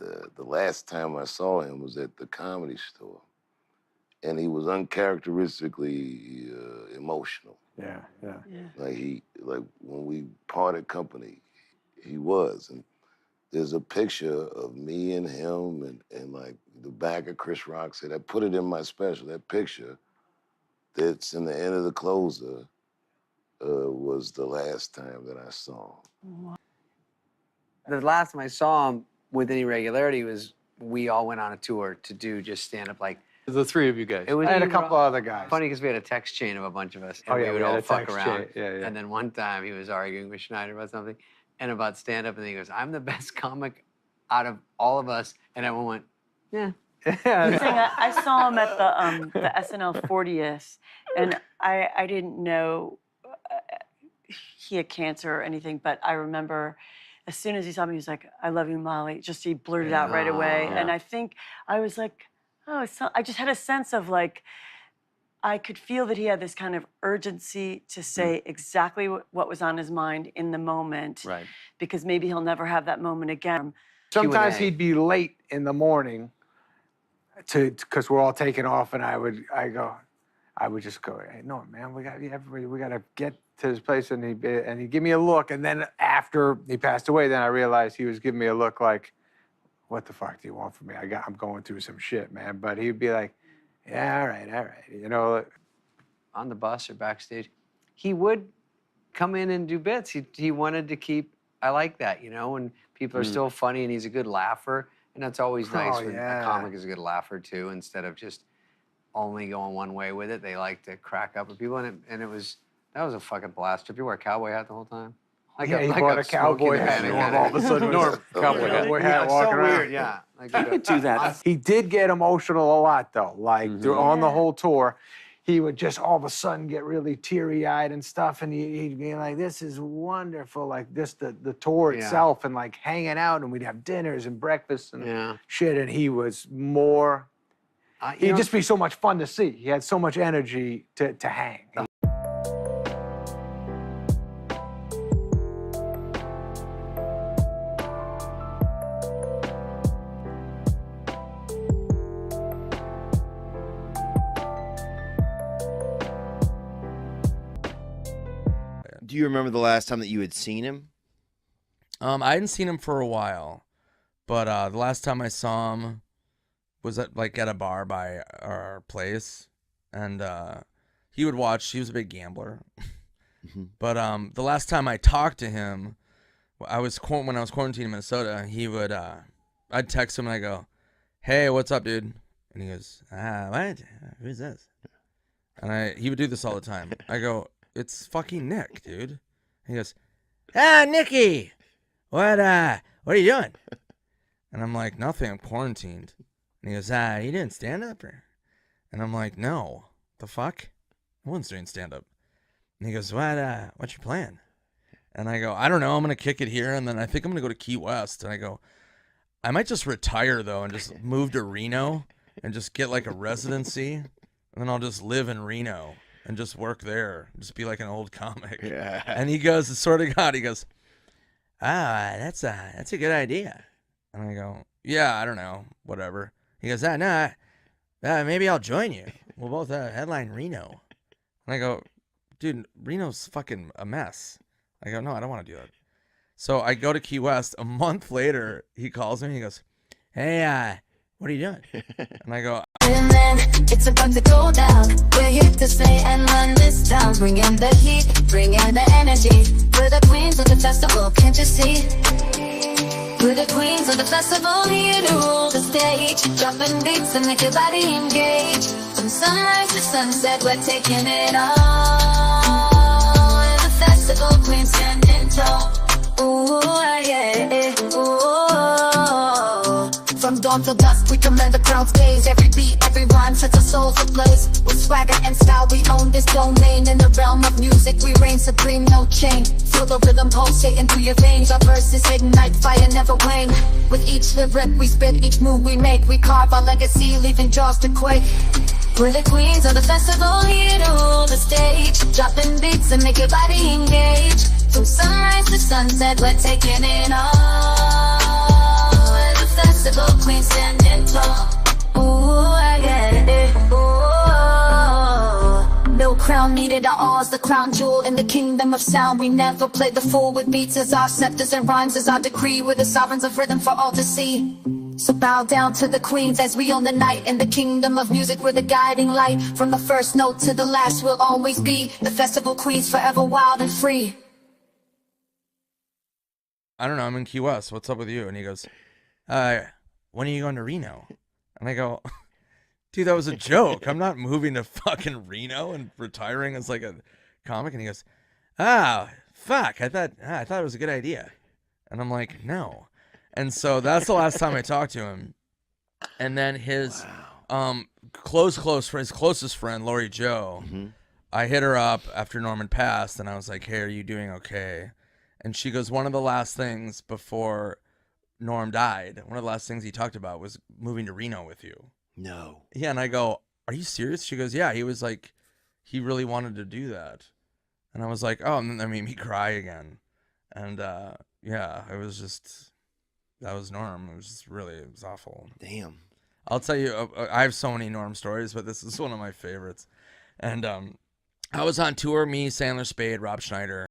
And the last time I saw him was at the Comedy Store. And he was uncharacteristically emotional. Yeah. Like when we parted company, he was. And there's a picture of me and him and like the back of Chris Rock's head. I put it in my special. That picture that's in the end of the closer was the last time that I saw him. The last time I saw him with any regularity was we all went on a tour to do just stand-up, like... The three of you guys. It was I had a couple other guys. Funny because we had a text chain of a bunch of us, and we would all fuck around. And then one time he was arguing with Schneider about something, and about stand-up, and he goes, "I'm the best comic out of all of us," and everyone went, "Yeah." I saw him at the SNL 40th, and I didn't know he had cancer or anything, but I remember as soon as he saw me, he was like, "I love you, Molly." Just he blurted out right away, and I think I was like, oh, I just had a sense of like, I could feel that he had this kind of urgency to say exactly what was on his mind in the moment, right? Because maybe he'll never have that moment again. Sometimes he'd be late in the morning because we're all taking off, and I would just go, "Hey, no, man, we got to get to this place," and he'd give me a look, and then after he passed away, then I realized he was giving me a look like, "What the fuck do you want from me? I'm going through some shit, man." But he'd be like, "Yeah, all right, you know." On the bus or backstage, he would come in and do bits. He wanted to keep. I like that, you know, when people are still funny and he's a good laugher, and that's always nice when a comic is a good laugher too, instead of just only going one way with it. They like to crack up with people, and that was a fucking blast. Did you wear a cowboy hat the whole time? He bought a cowboy hat, and all of a sudden, cowboy hat walking around. Weird, yeah. He could do that. He did get emotional a lot, though. Like on the whole tour, he would just all of a sudden get really teary-eyed and stuff, and he'd be like, "This is wonderful!" Like this, the tour itself, and like hanging out, and we'd have dinners and breakfasts and shit. And he was more. He'd just be so much fun to see. He had so much energy to hang. Do you remember the last time that you had seen him? I hadn't seen him for a while, but the last time I saw him was at a bar by our place, and he would watch. He was a big gambler, but the last time I talked to him, when I was quarantined in Minnesota, he would I'd text him and I go, "Hey, what's up, dude?" And he goes, "What? Who's this?" And he would do this all the time. I go, "It's fucking Nick, dude." And he goes, "Nicky, what are you doing?" And I'm like, "Nothing, I'm quarantined." And he goes, "You didn't stand up?" And I'm like, "No, the fuck? No one's doing stand up." And he goes, "What's your plan?" And I go, "I don't know, I'm gonna kick it here, and then I think I'm gonna go to Key West." And I go, "I might just retire though and just move to Reno and just get like a residency, and then I'll just live in Reno and just work there, just be like an old comic." Yeah. And he goes, swear to God, he goes, that's a good idea." And I go, "Yeah, I don't know, whatever." He goes, "No, maybe I'll join you. We'll both headline Reno." And I go, "Dude, Reno's fucking a mess." I go, "No, I don't want to do that." So I go to Key West. A month later, he calls me and he goes, "Hey, what are you doing?" And I go, "It's about to go down. We're here to stay and run this town. Bring in the heat, bring in the energy. We're the queens of the festival, can't you see? We're the queens of the festival, here to rule the stage. Dropping beats and make your body engage. From sunrise to sunset, we're taking it all. We're the festival queens standing tall. Ooh, yeah, ooh. From dawn till dusk, we command the crowd's gaze. Every beat, every rhyme sets our souls ablaze. With swagger and style, we own this domain. In the realm of music, we reign supreme, no chain. Feel the rhythm pulsating through your veins. Our verses ignite, fire never wane. With each lyric we spit, each move we make, we carve our legacy, leaving jaws to quake. We're the queens of the festival, here to rule the stage. Dropping beats and make your body engage. From sunrise to sunset, we're taking it all. We're the festival. sound needed are ours, the crown jewel in the kingdom of sound. We never play the fool with beats as our scepters and rhymes as our decree. We're the sovereigns of rhythm for all to see. So bow down to the queens as we own the night. In the kingdom of music, we're the guiding light. From the first note to the last, we'll always be the festival queens, forever wild and free. I don't know, I'm in Key West. What's up with you? And he goes, when are you going to Reno? And I go, dude, that was a joke. I'm not moving to fucking Reno and retiring as like a comic. And he goes, fuck. I thought it was a good idea. And I'm like, no. And so that's the last time I talked to him. And then his his closest friend, Lori Jo, I hit her up after Norman passed, and I was like, hey, are you doing okay? And she goes, one of the last things before Norm died, one of the last things he talked about was moving to Reno with you. No. Yeah, and I go, are you serious? She goes, yeah, he was like, he really wanted to do that. And I was like, oh, and then that made me cry again. And yeah, it was just, that was Norm. It was just really, it was awful. Damn. I'll tell you, I have so many Norm stories, but this is one of my favorites. And I was on tour, me, Sandler Spade, Rob Schneider.